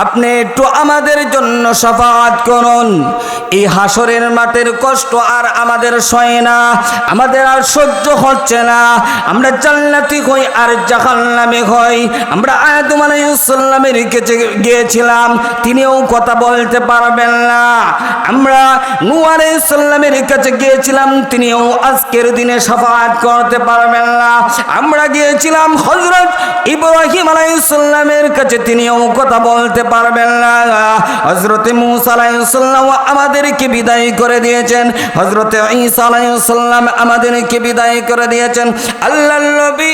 আপনি একটু আমাদের জন্য শাফাআত করুন। এই হাসরের মাঠের কষ্ট আর আমাদের সয় না, আমাদের আর সহ্য হচ্ছে না। আমরা জান্নাতি হই আর জাহান্নামে হই। আমরা আদম আলাইহিস সালামের কাছে গিয়েছিলাম, তিনিও কথা বলতে পারবেন না। আমরা নূহ আলাইহিস সালামের কাছে গিয়েছিলাম, তিনিও আজকের দিনে শাফাআত করতে পারবেন না। আমরা গিয়েছিলাম হযরত ইব্রাহিম আলাইহিস সালামের কাছে, তিনিও কথা বলতে পারবেন না। হযরত মূসা আলাইহিস সালাম আমাদেরকে বিদায় করে দিয়েছেন, হযরত ঈসা আলাইহিস সালাম আমাদেরকে বিদায় করে দিয়েছেন। আল্লাহর নবী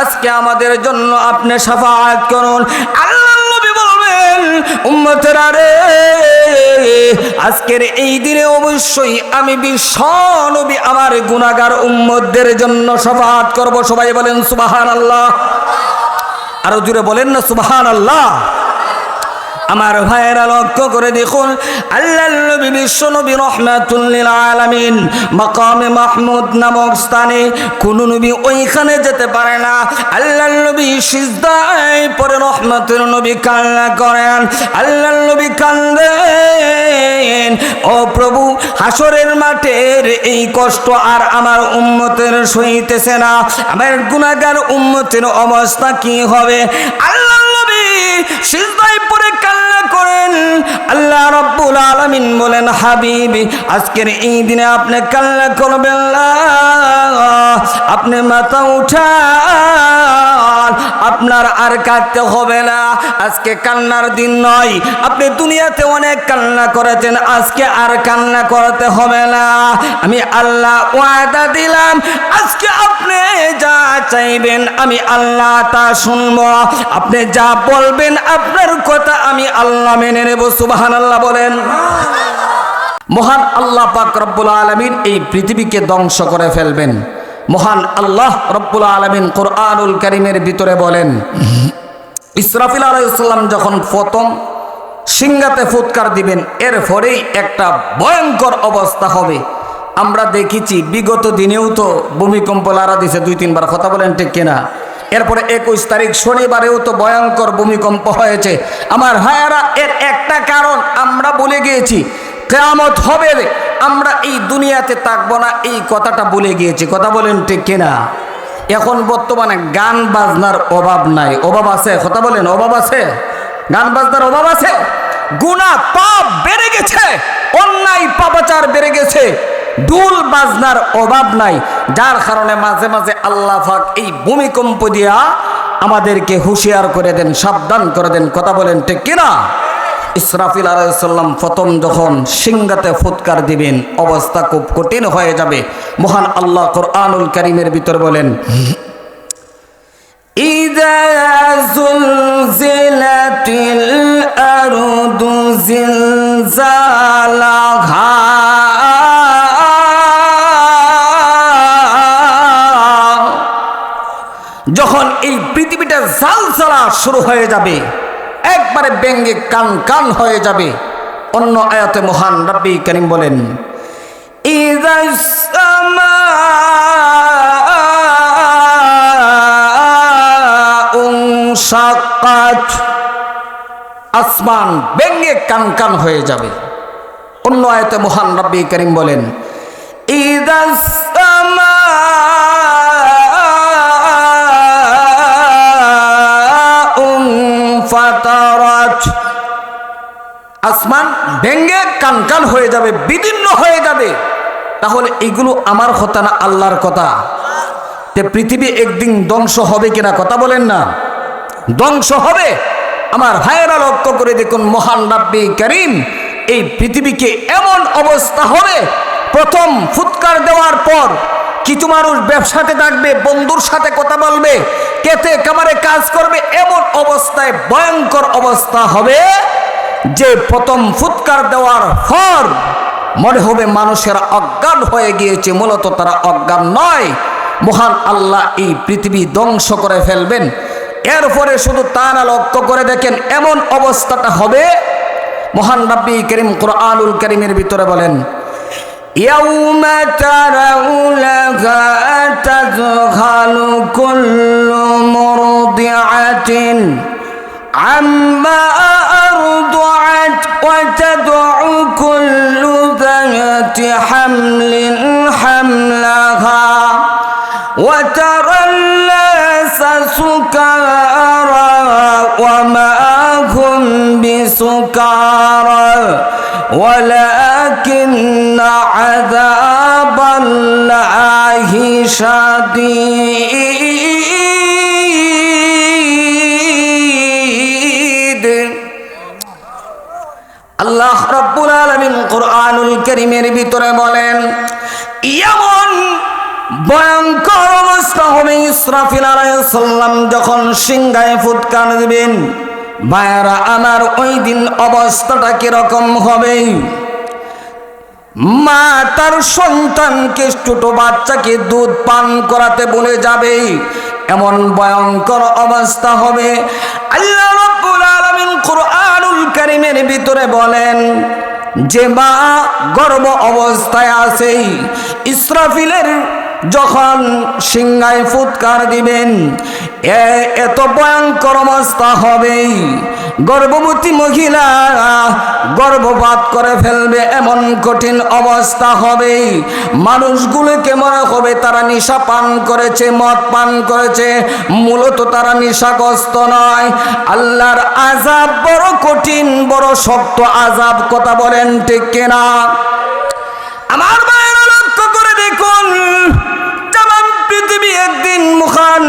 আজকে আমাদের জন্য আপনি শাফাআত করুন। আল্লাহর নবী বলবেন, উম্মতেরা রে, আজকের এই দিনে অবশ্যই আমি বিশ্ব নবী আমার গুনাহগার উম্মতদের জন্য শাফাআত করব। সবাই বলেন সুবহানাল্লাহ। আরো জোরে বলেন না সুবহানাল্লাহ। আমার ভাইয়েরা লক্ষ্য করে দেখুন, আল্লাহর নবী বিশ্ব নবী রাহমাতুল লিল আলামিন মাকামে মাহমুদ নামক স্থানে কোন নবী ওইখানে যেতে পারে না। আল্লাহর নবী সিজদায় পড়ে রহমতের নবী কান্না করেন। আল্লাহর নবী কান্দেন, ও প্রভু, হাসরের মাঠের এই কষ্ট আর আমার উম্মতের সইতেছে না, আমার গুনাহগার উম্মতের অবস্থা কি হবে? আল্লাহর নবী সিজদায় পড়ে কান্না করেন। আল্লাহ রাব্বুল আলামিন বলেন, হাবিবি, আজকের এই দিনে আপনি কান্না করবেন না, আপনি মাথা উঠান, আপনার আর কাঁদতে হবে না। আজকে কান্নার দিন নয়, আপনি দুনিয়াতে অনেক কান্না করেছেন, আজকে আর কান্না করতে হবে না। আমি আল্লাহ ওয়াদা দিলাম, আজকে আপনি যা চাইবেন আমি আল্লাহ তা শুনবো। আপনি যা বলবেন আপনার কথা আমি আল্লাহ মেনে নেব। সুবহানাল্লাহ বলেন। মহান আল্লাহ পাক রব্বুল আলামিন এই পৃথিবীকে ধ্বংস করে ফেলবেন। মহান আল্লাহ রব্বুল আলামিন কোরআনুল কারীমের ভিতরে বলেন, ইসরাফিল আলাইহিস সালাম যখন প্রথম সিংহাতে ফুৎকার দিবেন, এরপরেই একটা ভয়ঙ্কর অবস্থা হবে। আমরা দেখেছি বিগত দিনেও তো ভূমিকম্প লারা দিছে 2-3 বার, কথা বলেন ঠিক কিনা? এরপরে 21 তারিখ শনিবারেও তো ভয়ঙ্কর ভূমিকম্প হয়েছে। আমার ভাইয়ারা, এর একটা কারণ আমরা ভুলে গিয়েছি, কিয়ামত হবে, আমরা এই দুনিয়াতে থাকবো না, এই কথাটা ভুলে গিয়েছি। কথা বলেন ঠিক কিনা? এখন বর্তমানে গান বাজনার অভাব নাই, অভাব আছে? কথা বলেন, অভাব আছে? গান বাজনার অভাব আছে? গুনাহ পাপ বেড়ে গেছে, অন্যায় পাপাচার বেড়ে গেছে, ঢোল বাজনার অভাব নাই, যার কারণে মাঝে মাঝে আল্লাহ পাক এই ভূমিকম্প দিয়া আমাদেরকে হুঁশিয়ার করে দেন, সাবধান করে দেন। কথা বলেন ঠিক কিনা? ইসরাফিল আলাইহিস সালাম প্রথম যখন সিংহাতে ফুৎকার দিবেন, অবস্থা খুব কঠিন হয়ে যাবে। মহান আল্লাহ কোরআনুল কারীমের ভিতর বলেন, ইযা যুলজিলাতিল আরদু জিলজালাহা, যখন এই পৃথিবীটা জালজালা শুরু হয়ে যাবে, একবারে ব্যঙ্গে কান কান হয়ে যাবে। অন্য আয়াতে মহান রব্বি কারীম বলেন, ইযাস সামাউ শাক্কাত, আসমান ব্যঙ্গে কান কান হয়ে যাবে। অন্য আয়াতে মহান রব্বি কারীম বলেন, ইযাস ফাতারাত, আসমান ভেঙ্গে কান কান হয়ে যাবে, বিদীর্ণ হয়ে যাবে। তাহলে এগুলো আমার কথা না, আল্লাহর কথা। তে পৃথিবী একদিন ধ্বংস হবে কিনা? কথা বলেন না, ধ্বংস হবে। আমার ভাইয়েরা লক্ষ্য করে দেখুন, মহান রব্বি কারীম এই পৃথিবীকে এমন অবস্থা হবে, প্রথম ফুৎকার দেওয়ার পর কিছু মানুষ ব্যবসাতে থাকবে, বন্ধুর সাথে কথা বলবে, খেতে খামারে কাজ করবে, এমন অবস্থায় ভয়ঙ্কর অবস্থা হবে যে প্রথম ফুৎকার দেওয়ার পর মনে হবে মানুষেরা অজ্ঞান হয়ে গিয়েছে, মূলত তারা অজ্ঞান নয়। মহান আল্লাহ এই পৃথিবী ধ্বংস করে ফেলবেন। এরপরে শুধু তা না, লক্ষ্য করে দেখেন এমন অবস্থাটা হবে। মহান রব্বি কারীম কোরআনুল কারীমের ভিতরে বলেন, ইয়াউমা তারাউনাহা তাযহালু কুল্লু মুরদিআতিন عما أرضعت وتضع كل ذات حمل حملها وترى الناس سكارى وما هم بسكارى ولكن عذاب الله شديد আল্লাহ রাব্বুল আলামিন কুরআনুল কারীমের ভিতরে বলেন এমন ভয়ঙ্কর অবস্থা হবে ইসরাফিল আলাইহিস সালাম যখন সিংহায় ফুৎকার দিবেন। ভাইরা আমার ওই দিন অবস্থাটা কিরকম হবে? মা তার সন্তানকে ছোট বাচ্চাকে দুধ পান করাতে বলে যাবে, এমন ভয়ঙ্কর অবস্থা হবে। আল্লাহ রাব্বুল আলামিন কুরআনুল কারীমের ভিতরে বলেন যে মা গর্ভ অবস্থায় আছে, ইসরাফিলের যখন সিংহায় ফুৎকার দিবেন এত ভয়ঙ্কর অবস্থা হবে, গর্ভবতী মহিলা গর্ভপাত করে ফেলবে, এমন কঠিন অবস্থা হবে। মানুষগুলোকে মনে হবে তারা নেশা পান করেছে, মদ পান করেছে, মূলত তারা নেশাগ্রস্ত নয়। আল্লাহর আযাব বড় কঠিন, বড় শক্ত আযাব, কথা বলেন ঠিক কিনা? আমার ভাইরা লক্ষ্য করে দেখুন, তামাম পৃথিবী একদিন মহান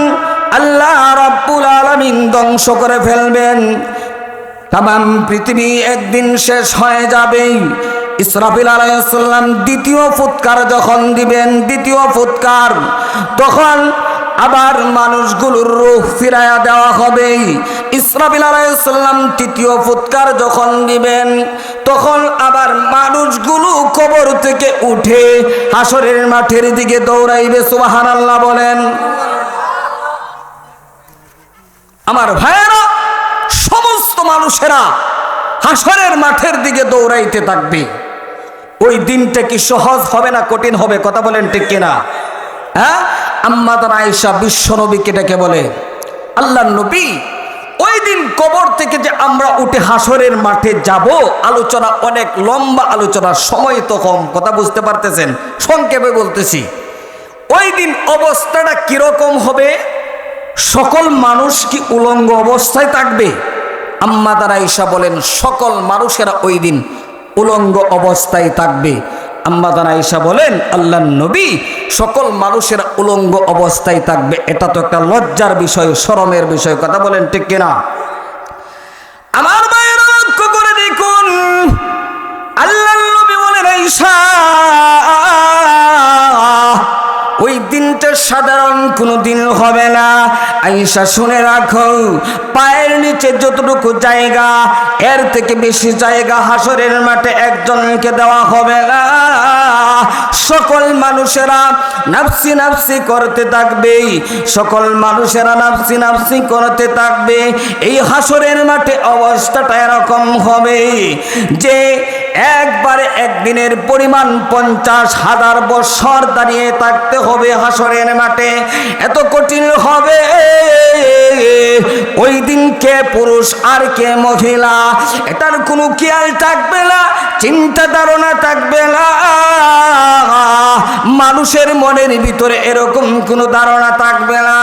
আল্লাহ রাব্বুল আলামিন ধ্বংস করে ফেলবেন। তামাম পৃথিবী একদিন শেষ হয়ে যাবে। ইসরাফিল আলাইহিস সালাম দ্বিতীয় ফুৎকার যখন দিবেন, দ্বিতীয় ফুৎকার, তখন আবার মানুষগুলোর রূহ ফিরায়া দেওয়া হবে। ইসরাফিল আলাইহিস সালাম তৃতীয় ফুৎকার যখন দিবেন, তখন আবার মানুষগুলো কবর থেকে উঠে হাসরের মাঠের দিকে দৌড়াইবে। সুবহানাল্লাহ বলেন। আমার ভাইয়েরা, সমস্ত মানুষেরা হাসরের মাঠের দিকে দৌড়াইতে থাকবে। ওই দিনটা কি সহজ হবে না কঠিন হবে? কথা বলেন ঠিক কিনা? হ্যাঁ, আম্মা জান আয়েশা বিশ্ব নবীকে ডেকে বলে, আল্লাহর নবী, ওই দিন কবর থেকে যে আমরা উঠে হাসরের মাঠে যাব, আলোচনা অনেক লম্বা আলোচনা, সময় তো কম, কথা বুঝতে পারতেছেন, সংক্ষেপে বলতেছি। ওই দিন অবস্থাটা কিরকম হবে? সকল মানুষ কি উলঙ্গ অবস্থায় থাকবে? আম্মা জান আয়েশা বলেন সকল মানুষেরা ওই দিন উলঙ্গ অবস্থায় থাকবে। আম্মা জান আয়েশা বলেন আল্লাহর নবী, সকল মানুষেরা উলঙ্গ অবস্থায় থাকবে, এটা তো একটা লজ্জার বিষয়, শরমের বিষয়, কথা বলেন ঠিক কিনা? আমার ভাইয়েরা লক্ষ্য করে দেখুন, আল্লাহর নবী বলেন আয়েশা, ওই দিনটা সাধারণ কোনো দিন হবে না। আয়েশা শুনে রাখো, পায়ের নিচে যতটুকু জায়গা, এর থেকে বেশি জায়গা হাসরের মাঠে একজনকে দেওয়া হবে না। সকল মানুষেরা নাফসি নাফসি করতে থাকবে, সকল মানুষেরা নাফসি নাফসি করতে থাকবে। এই হাসরের মাঠে অবস্থাটা এরকম হবে যে একবারে একদিনের পরিমাণ 50,000 বছর দাঁড়িয়ে থাকতে হবে হাসরের মাঠে, এত কঠিন হবে। ওই দিন কে পুরুষ আর কে মহিলা এটার কোনো খেয়াল থাকবে না, চিন্তা ধারণা থাকবে না। মানুষের মনের ভিতরে এরকম কোনো ধারণা থাকবে না,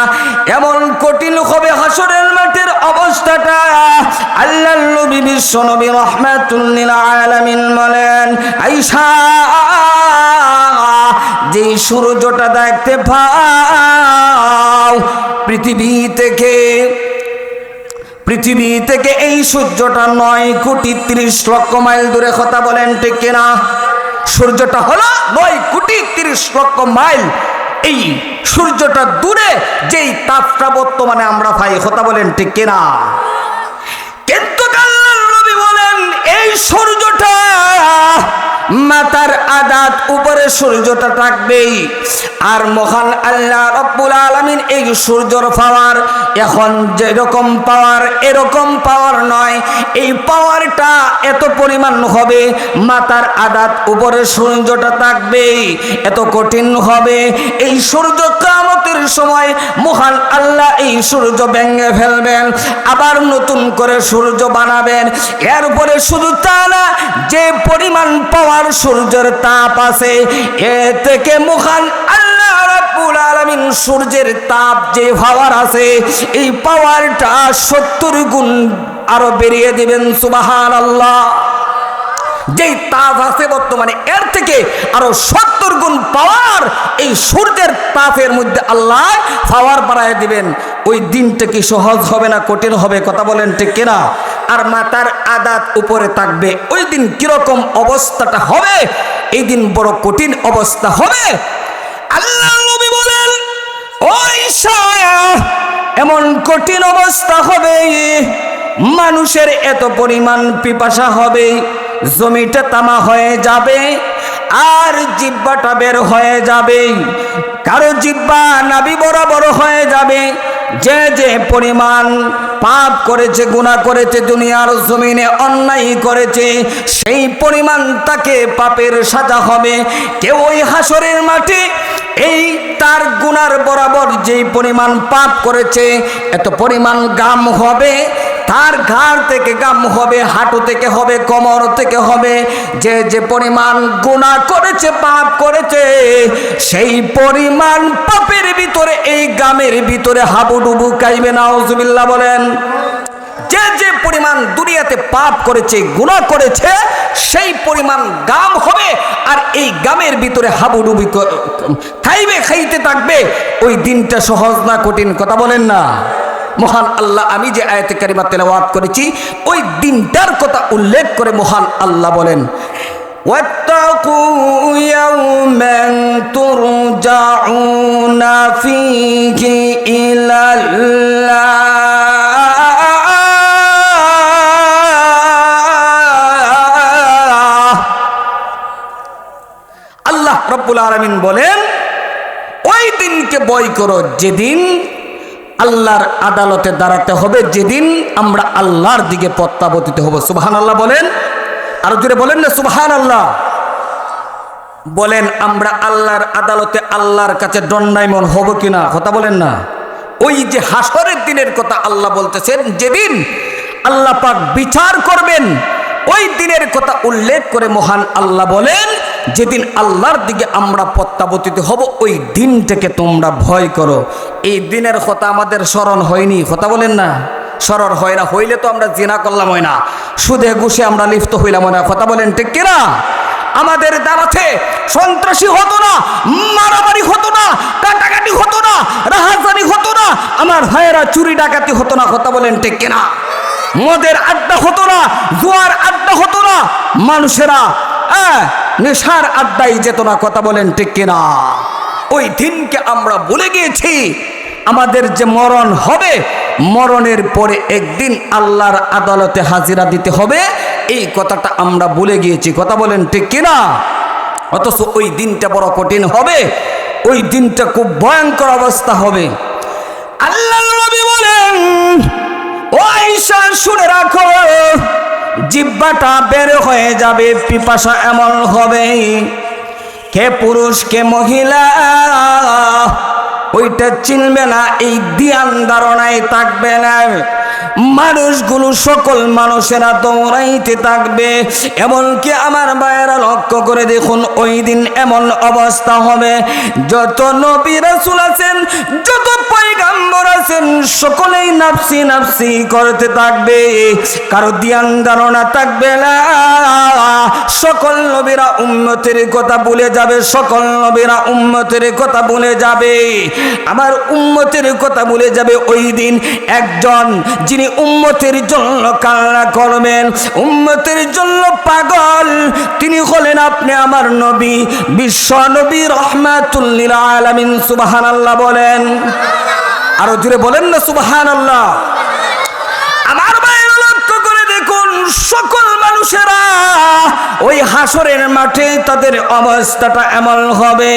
এমন কঠিন হবে হাসরের মাঠের অবস্থাটা। আল্লাহর নবী বিশ্ব নবী রাহমাতুল লিল আলামিন বলেন, আয়েশা, যে সূর্যটা দেখতে পাও পৃথিবী থেকে এই সূর্যটা 9,30,00,000 মাইল দূরে, কথা বলেন ঠিক কিনা? সূর্যটা হলো 9,30,00,000 মাইল। এই সূর্যটা দূরে যেই তাপটা বর্তমানে আমরা পাই, কথা বলেন ঠিক কিনা? কিন্তু আল্লাহর নবী বলেন এই সূর্যটা মাথার আদাত উপরে সূর্যটা থাকবেই। আর মহান আল্লাহ রব্বুল আলামিন এই সূর্যের পাওয়ার এখন যেরকম পাওয়ার এরকম পাওয়ার নয়, এই পাওয়ারটা এত পরিমাণ হবে, মাথার আদাত উপরে সূর্যটা থাকবেই, এত কঠিন হবে। এই সূর্য কিয়ামতের সময় মহান আল্লাহ এই সূর্য ভেঙে ফেলবেন, আবার নতুন করে সূর্য বানাবেন। এরপরে শুধু তা না, যে পরিমাণ পাওয়ার সূর্যের তাপ আছে, এ থেকে মহান আল্লাহ রাব্বুল আলামিন সূর্যের তাপ যে পাওয়ার আছে, এই পাওয়ারটা 70 গুণ আরো বেরিয়ে দিবেন। সুবহানাল্লাহ। যেই তাপ আছে বর্তমানে, এর থেকে আরো 70 গুণ পাওয়ার এই সূর্যের তাপের মধ্যে আল্লাহ পাওয়ার বাড়ায় দিবেন। ওই দিনটা কি সহজ হবে না কঠিন হবে? কথা বলেন ঠিক কিনা? আর মাথার আদাত উপরে থাকবে, ওই দিন কিরকম অবস্থাটা হবে? এই দিন বড় কঠিন অবস্থা হবে। আল্লাহ নবী বলেন, ওই এমন কঠিন অবস্থা হবে, মানুষের এত পরিমাণ পিপাসা হবে, জমিটা তামা হয়ে যাবে, আর জিহ্বাটা বের হয়ে যাবে। কারো জিহ্বা নাভি বরাবর হয়ে যাবে। যে যে পরিমাণ পাপ করেছে, গুনাহ করেছে, দুনিয়ার জমিনে অন্যায় করেছে, সেই পরিমাণ তাকে পাপের সাজা হবে। কেউ ওই হাসরের মাঠে এই তার গুনার বরাবর যেই পরিমাণ পাপ করেছে, এত পরিমাণ গাম হবে, তার ঘাড় থেকে গাম হবে, হাঁটু থেকে হবে, কোমর থেকে হবে। যে যে পরিমাণ গুনাহ করেছে, পাপ করেছে, সেই পরিমাণ পাপের ভিতরে, এই গামের ভিতরে হাবুডুবু কাইবে। নাউজুবিল্লাহ বলেন। যে যে পরিমাণ দুনিয়াতে পাপ করেছে, গুনাহ করেছে, সেই পরিমাণ গাম হবে, আর এই গামের ভিতরে হাবুডুবি খাইবে, খাইতে থাকবে। ওই দিনটা সহজ না কঠিন? কথা বলেন না। মহান আল্লাহ, আমি যে আয়াতে কারিমা তেলাওয়াত করেছি, ওই দিনটার কথা উল্লেখ করে মহান আল্লাহ বলেন, ওয়াত্তাকু ইয়াওমান তুরজাউনা ফীহি ইলাল্লাহ। আল্লাহ রাব্বুল আলামিন বলেন, ওই দিনকে ভয় করো যেদিন আল্লাহর আদালতে দাঁড়াতে হবে, যেদিন আমরা আল্লাহর দিকে প্রত্যাবর্তিত হব। সুবহানাল্লাহ বলেন। আর জোরে বলেন না সুবহানাল্লাহ। বলেন, আমরা আল্লাহর আদালতে আল্লাহর কাছে দণ্ডায়মান হব কিনা? কথা বলেন না। ওই যে হাসরের দিনের কথা আল্লাহ বলতেছেন, যেদিন আল্লাহ পাক বিচার করবেন, ওই দিনের কথা উল্লেখ করে মহান আল্লাহ বলেন, যেদিন আল্লাহর দিকে আমরা প্রত্যাবর্তিত হব, ওই দিনটাকে তোমরা ভয় করো। এই দিনের কথা আমাদের স্মরণ হয়নি। কথা বলেন না। স্মরণ হয় না, হইলে তো আমরা জিনা করলাম হয় না, সুদে ঘুষে আমরা লিপ্ত হইলাম না। কথা বলেন ঠিক কিনা? আমাদের দ্বারাতে সন্ত্রাসী হতো না, মারামারি হতো না, কাটাকাটি হতো না, রাহাজানি হতো না, আমার ভাইয়েরা চুরি ডাকাতি হতো না। কথা বলেন ঠিক কিনা? মদের আড্ডা হতো না, জুয়ার আড্ডা হতো না, মানুষেরা নেশার আড্ডাই যেত না। কথা বলেন ঠিক কিনা? ওই দিনকে আমরা ভুলে গিয়েছি। আমাদের যে মরণ হবে, মরণের পরে একদিন আল্লাহর আদালতে হাজিরা দিতে হবে, এই কথাটা আমরা ভুলে গিয়েছি। কথা বলেন ঠিক কিনা? অথচ ওই দিনটা বড় কঠিন হবে, ওই দিনটা খুব ভয়ঙ্কর অবস্থা হবে। আল্লাহ নবী বলেন, ও আয়েশা শুনে রাখো, জিহ্বাটা বের হয়ে যাবে, পিপাসা এমন হবে, কে পুরুষ কে মহিলা ওইটা চিনবে না, এই ধ্যান ধারণায় থাকবে না। মানুষগুলো, সকল মানুষেরা দৌড়াইতে থাকবে। এমনকি আমার ভাইয়েরা লক্ষ্য করে দেখুন, ওই দিন এমন অবস্থা হবে, যত নবী রাসূল আছেন, যত পয়গম্বর আছেন, সকলেই নাফসি নাফসি করতে থাকবে, কারো ধ্যান ধারণা থাকবে না। সকল নবীরা উম্মতের কথা ভুলে যাবে, সকল নবীরা উম্মতের কথা ভুলে যাবে, আমার উম্মতের কথা ভুলে যাবে। ওই দিন একজন যিনি উম্মতের জন্য কান্না করবেন, উম্মতের জন্য পাগল, তিনি হলেন আপনি আমার নবী, বিশ্ব নবী রাহমাতুল লিল আলামিন। সুবহানাল্লাহ বলেন। আরো জোরে বলেন না সুবহানাল্লাহ। আমার ভাই লক্ষ্য করে দেখুন, সকল মানুষেরা ওই হাসরের মাঠে তাদের অবস্থাটা এমন হবে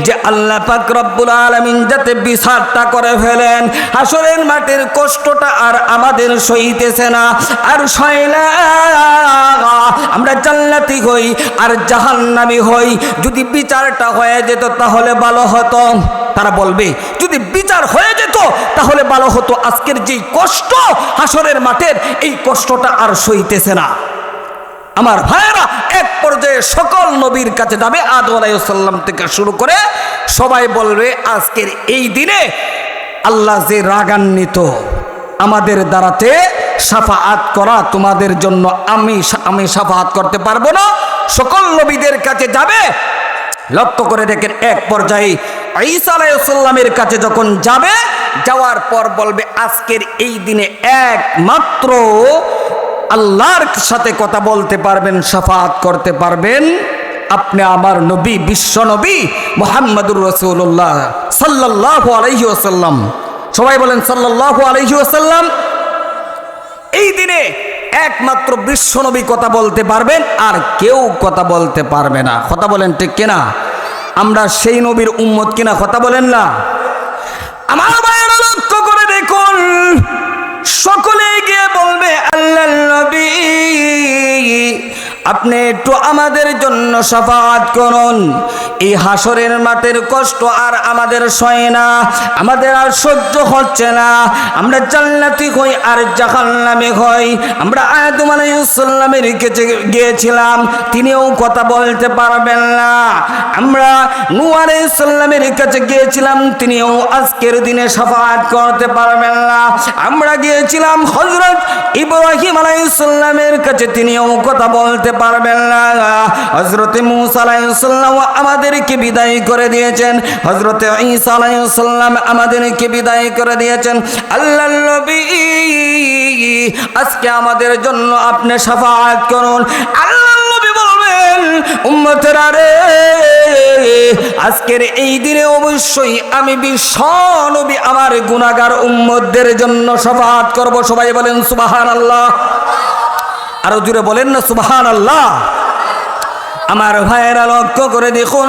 যে আল্লাহ পাক রব্বুল আলামিন যাতে বিচারটা করে ফেলেন। হাসরের মাঠের কষ্টটা আর আমাদের সইতেছে না, আর সয় না। আমরা জান্নাতি হই আর জাহান্নামী হই। যদি বিচারটা হয়ে যেত তাহলে ভালো হতো। তারা বলবে যদি বিচার হয়ে যেত তাহলে ভালো হতো। আজকের যে কষ্ট হাসরের মাঠের, এই কষ্টটা আর সইতেছে না। আমার ভাইয়েরা, এক পর্যায়ে সকল নবীর কাছে যাবে, আদম আলাইহিস সালাম থেকে শুরু করে সবাই বলবে আজকের এই দিনে আল্লাহ যে রাগান্বিত, আমাদের দ্বারাতে শাফাআত করা তোমাদের জন্য আমি শাফাআত করতে পারবো না। সকল নবীদের কাছে যাবে। লক্ষ্য করে দেখেন, এক পর্যায়ে ঈসা আলাইহিস সালামের কাছে যখন যাবে, যাওয়ার পর বলবে আজকের এই দিনে একমাত্র আল্লাহর সাথে কথা বলতে পারবেন, শাফাআত করতে পারবেন আপনি আমার নবী, বিশ্ব নবী মুহাম্মদুর রাসূলুল্লাহ সাল্লাল্লাহু আলাইহি ওয়াসাল্লাম। সবাই বলেন সাল্লাল্লাহু আলাইহি ওয়াসাল্লাম। এই দিনে একমাত্র বিশ্ব নবী কথা বলতে পারবেন, আর কেউ কথা বলতে পারবে না। কথা বলেন ঠিক কিনা? আমরা সেই নবীর উম্মত কিনা? কথা বলেন না? আমার ভাইয়েরা লক্ষ্য করে দেখুন, সকলে গিয়ে বলবে আল্লাহর নবী আপনি একটু আমাদের জন্য শাফাআত করুন। এই হাসরের মাঠের কষ্ট আর আমাদের সয় না, আমাদের আর সহ্য হচ্ছে না। আমরা জান্নাতি হই আর জাহান্নামে হই। আমরা আদম আলাইহিস সালামের কাছে গিয়েছিলাম, তিনিও কথা বলতে পারবেন না। আমরা নূহ আলাইহিস সালামের কাছে গিয়েছিলাম, তিনিও আজকের দিনে শাফাআত করতে পারবেন না। আমরা গিয়েছিলাম হযরত ইব্রাহিম আলাইহিস সালামের কাছে, তিনিও কথা বলতে পারবেন না। হযরত মূসা আলাইহিস সালাম আমাদেরকে বিদায় করে দিয়েছেন, হযরত ঈসা আলাইহিস সালাম আমাদেরকে বিদায় করে দিয়েছেন। আল্লাহর নবী আজকে আমাদের জন্য আপনি শাফাআত করুন। আল্লাহর নবী বলবেন উম্মতেরা রে, আজকের এই দিনে অবশ্যই আমি বিশ্ব নবী আমার গুনাহগার উম্মতদের জন্য শাফাআত করব। সবাই বলেন সুবহানাল্লাহ। আরো জোরে বলেন না সুবহানাল্লাহ। আমার ভাইয়েরা লক্ষ্য করে দেখুন,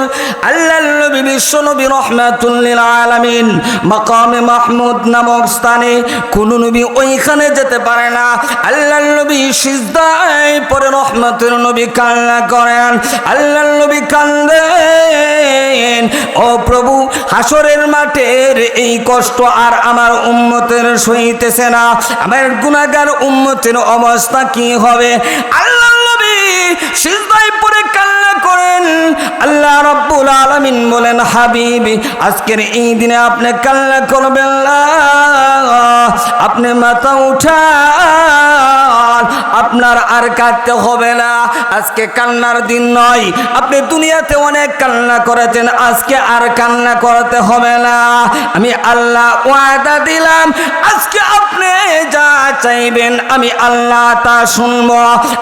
আল্লাহর নবী বিশ্ব নবী রাহমাতুল লিল আলামিন মাকামে মাহমুদ নামক স্থানে কোন নবী ওইখানে যেতে পারে না। আল্লাহর নবী সিজদায় পড়ে রহমতের নবী কান্না করেন। আল্লাহর নবী কান্দেন, ও প্রভু হাসরের মাঠের এই কষ্ট আর আমার উম্মতের সইতেছে না, আমার গুনাহগার উম্মতের অবস্থা কি হবে? আল্লাহর নবী সিজদায় পড়ে কান্না করেন। আল্লাহ রাব্বুল আলামিন বলেন, হাবিবি আজকের এই দিনে আপনি কান্না করবেন না, আপনি মাথা উঠান, আপনার আর কাঁদতে হবে না। আজকে কান্নার দিন নয়। আপনি দুনিয়াতে অনেক কান্না করেছেন, আজকে আর কান্না করতে হবে না। আমি আল্লাহ ওয়াদা দিলাম, আজকে আপনি যা চাইবেন আমি আল্লাহ তা শুনবো।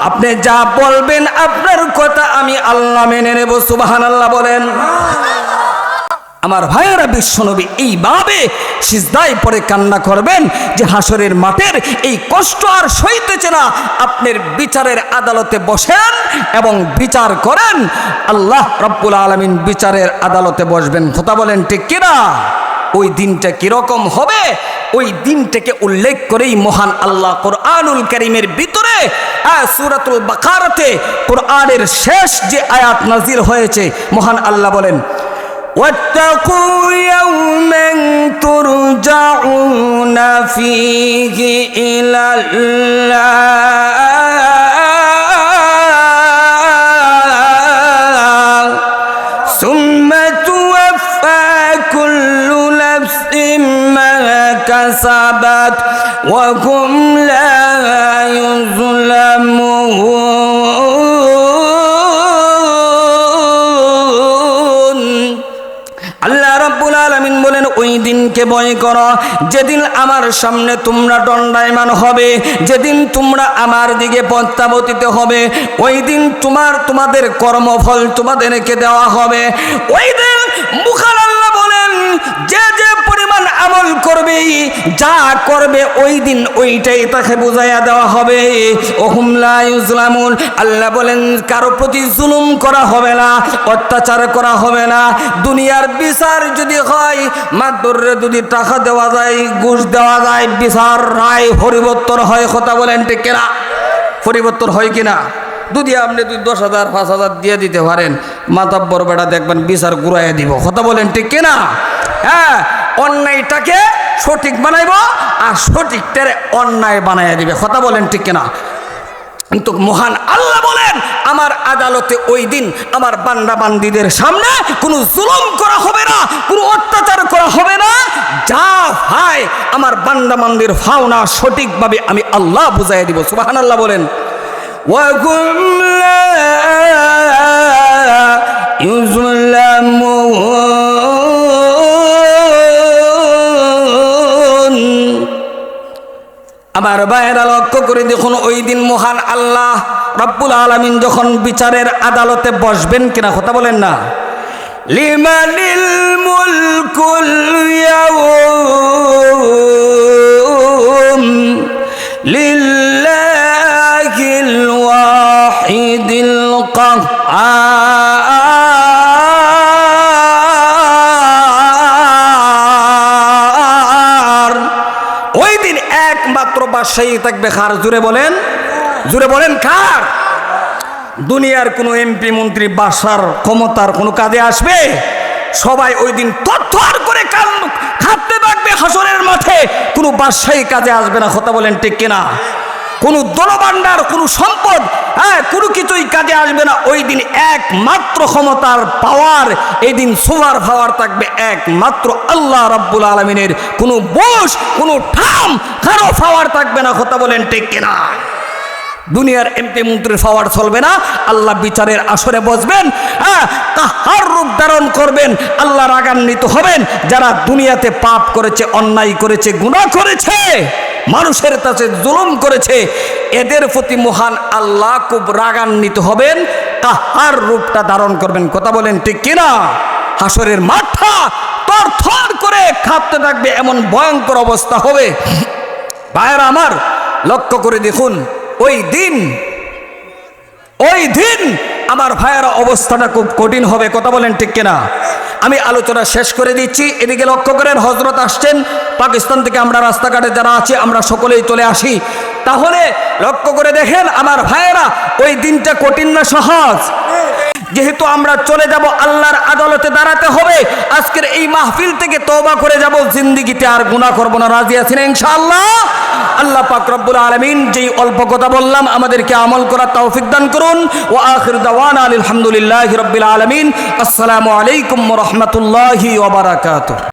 আপনি যা বলবেন আপনার কথা আমি আল্লাহ মেনে নেব। সুবহানাল্লাহ বলেন। আমার ভাইয়েরা, বিশ্বনবী এইভাবে সিজদায় পড়ে কান্না করবেন যে হাসরের মাঠের এই কষ্ট আর সইতেছে না, আপনার বিচারের আদালতে বসেন এবং বিচার করেন। আল্লাহ রাব্বুল আলামিন বিচারের আদালতে বসবেন। কথা বলেন ঠিক কিনা? ওই দিনটা কিরকম হবে, ওই দিনটাকে উল্লেখ করেই মহান আল্লাহ কোরআনুল কারীমের ভিতরে সূরাতুল বাকারাতে কোরআনের শেষ যে আয়াত নাজিল হয়েছে, মহান আল্লাহ বলেন, واتقوا يوما ترجعون فيه إلى الله ثم توفى كل نفس ما كسبت وهم لا يظلمون। আল্লাহ রাব্বুল আলামিন বলেন, ওই দিনকে ভয় করো যেদিন আমার সামনে তোমরা দণ্ডায়মান হবে, যেদিন তোমরা আমার দিকে প্রত্যাবর্তিত হবে, ওই দিন তোমাদের কর্মফল তোমাদেরকে দেওয়া হবে। ওই দিন মুখান আল্লাহ বলেন, যে যে পরিমাণ আমল করবে, যা করবে ওই দিন ওইটাই তাকে বুঝাইয়া দেওয়া হবে। ওহুম লা ইউজলামুন, আল্লাহ বলেন কারো প্রতি জুলুম করা হবে না, অত্যাচার করা হবে না। দুনিয়ার বিচার যদি হয়, মাদুরে যদি টাকা দেওয়া যায়, ঘুষ দেওয়া যায়, বিচার রায় পরিবর্তন হয়। কথা বলেন ঠিক কিনা? পরিবর্তন হয় কিনা? যদি আপনি 10,000 5,000 দিয়ে দিতে পারেন, মাতাব্বর বেটা দেখবেন বিচার ঘুরাইয়া দিব। কথা বলেন ঠিক কিনা? হ্যাঁ, অন্যায়টাকে সঠিক বানাইব আর সঠিকটারে অন্যায় বানাইয়া দিবে। কথা বলেন ঠিক কিনা? কিন্তু মহান আল্লাহ বলেন আমার আদালতে ওই দিন আমার বান্দা বান্দীদের সামনে কোনো জুলুম করা হবে না, কোনো অত্যাচার করা হবে না। যা হয় আমার বান্দা বান্দির ফাওনা সঠিকভাবে আমি আল্লাহ বুঝাইয়া দিব। সুবহানাল্লাহ বলেন। وَهُمْ لَا يُظْلَمُونَ। আমার ভাইয়েরা লক্ষ্য করে দেখুন, ওই দিন মহান আল্লাহ রব্বুল আলামিন যখন বিচারের আদালতে বসবেন কিনা, কথা বলেন না, লিমানিল মুলকুল ইয়াউম লিল্লাহিল ওয়াহিদিল কাহ্হার। ওই দিন একমাত্র বাদশাহী থাকবে কার? জুড়ে বলেন, জুড়ে বলেন কার? দুনিয়ার কোনো এমপি মন্ত্রী বাদশার ক্ষমতার কোনো কাজে আসবে? সবাই ওই দিন তরতর করে খাটতে থাকবে হাসরের মাঠে, কোনো বাদশাহী কাজে আসবে না। কথা বলেন ঠিক কিনা? কোনো দলভাণ্ডার, কোনো সম্পদ, কোনো কিছুই কাজে আসবে না। ওই দিন একমাত্র ক্ষমতার পাওয়ার, এই দিন সুপার পাওয়ার থাকবে একমাত্র আল্লাহ রাব্বুল আলামিনের। কোনো বস, কোনো ঠাম, কারো পাওয়ার থাকবে না। কথা বলেন ঠিক কিনা? দুনিয়ার এমপি মন্ত্রীর পাওয়ার চলবে না। আল্লাহ বিচারের আসরে বসবেন, কাহার রূপ ধারণ করবেন। আল্লাহ রাগান্বিত হবেন যারা দুনিয়াতে পাপ করেছে, অন্যায় করেছে, গুনাহ করেছে, মানুষের কাছে জুলুম করেছে, এদের প্রতি মহান আল্লাহ খুব রাগান্বিত হবেন, কাহার রূপটা ধারণ করবেন। কথা বলেন ঠিক কিনা? হাসরের মাঠটা থরথর করে কাঁপতে থাকবে, এমন ভয়ঙ্কর অবস্থা হবে। ভাইয়েরা আমার লক্ষ্য করে দেখুন, ওই দিন আমার ভাইয়েরা অবস্থাটা খুব কঠিন হবে। কথা বলেন ঠিক কিনা? আমি আলোচনা শেষ করে দিচ্ছি। এদিকে লক্ষ্য করেন, হজরত আসছেন পাকিস্তান থেকে। আমরা রাস্তাঘাটে যারা আছি আমরা সকলেই চলে আসি। তাহলে লক্ষ্য করে দেখেন আমার ভাইয়েরা, ওই দিনটা কঠিন না সহজ? যেহেতু আমরা চলে যাব আল্লাহর আদালতে দাঁড়াতে হবে, আজকের এই মাহফিল থেকে তওবা করে যাব, জিন্দেগিতে আর গুনাহ করব না। রাজি আছেন ইনশাআল্লাহ? আল্লাহ পাক রব্বুল আলামিন যেই অল্প কথা বললাম আমাদেরকে আমল করার তৌফিক দান করুন। ওয়া আখির দাওয়ানা আলহামদুলিল্লাহি রাব্বিল আলামিন। আসসালামু আলাইকুম ওয়া রাহমাতুল্লাহি ওয়া বারাকাতুহু।